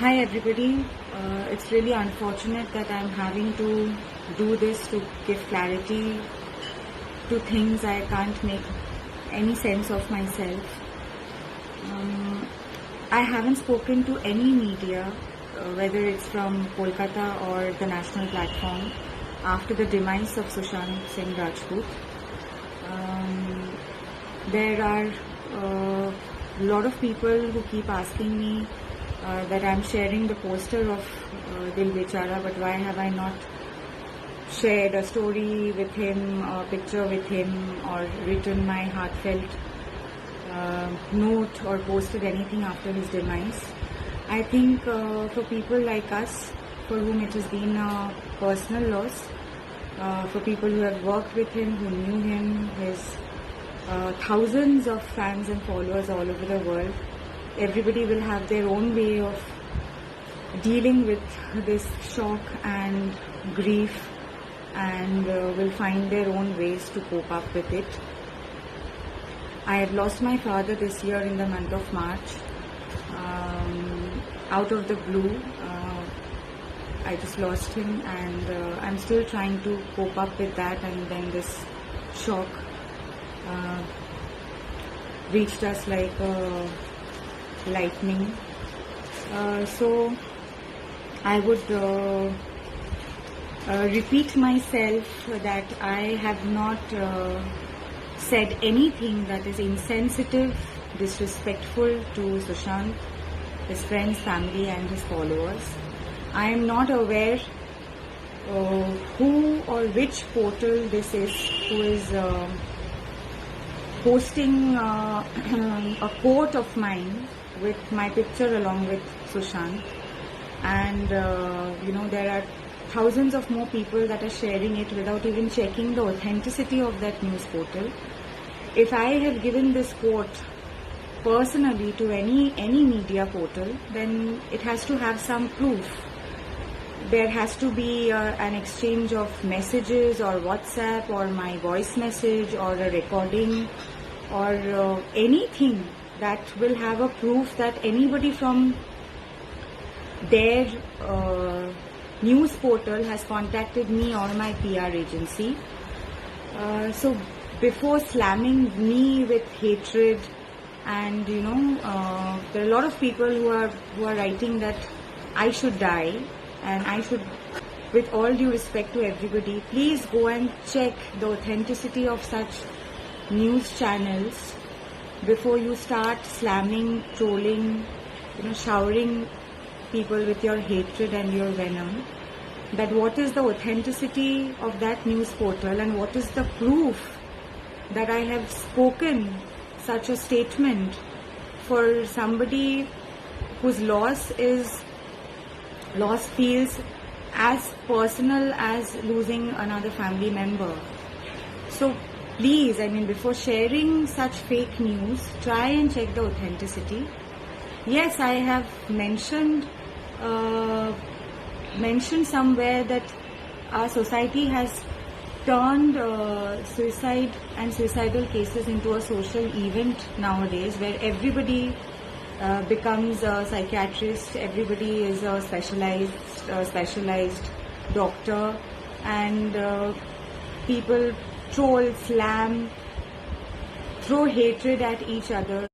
Hi everybody, it's really unfortunate that I'm having to do this to give clarity to things I can't make any sense of myself. I haven't spoken to any media, whether it's from Kolkata or the national platform, after the demise of Sushant Singh Rajput. There are a lot of people who keep asking me that I'm sharing the poster of Dil Bechara, but why have I not shared a story with him, a picture with him, or written my heartfelt note or posted anything after his demise? I think for people like us, for whom it has been a personal loss, for people who have worked with him, who knew him, his thousands of fans and followers all over the world, everybody will have their own way of dealing with this shock and grief, and will find their own ways to cope up with it. I had lost my father this year in the month of March. Out of the blue, I just lost him, and I'm still trying to cope up with that, and then this shock reached us like lightning. So I would repeat myself that I have not said anything that is insensitive, disrespectful to Sushant, his friends, family and his followers. I am not aware who or which portal this is who is posting a quote of mine with my picture along with Sushant, and there are thousands of more people that are sharing it without even checking the authenticity of that news portal. If I have given this quote personally to any media portal, then it has to have some proof. There has to be an exchange of messages or WhatsApp or my voice message or a recording or anything that will have a proof that anybody from their news portal has contacted me or my PR agency. So before slamming me with hatred, and there are a lot of people who are writing that I should die, and I should, with all due respect to everybody, please go and check the authenticity of such news channels before you start slamming, trolling, showering people with your hatred and your venom. That what is the authenticity of that news portal, and what is the proof that I have spoken such a statement for somebody whose loss feels as personal as losing another family member. So please, before sharing such fake news, try and check the authenticity. Yes, I have mentioned somewhere that our society has turned suicide and suicidal cases into a social event nowadays, where everybody becomes a psychiatrist, everybody is a specialized doctor, and people troll, slam, throw hatred at each other.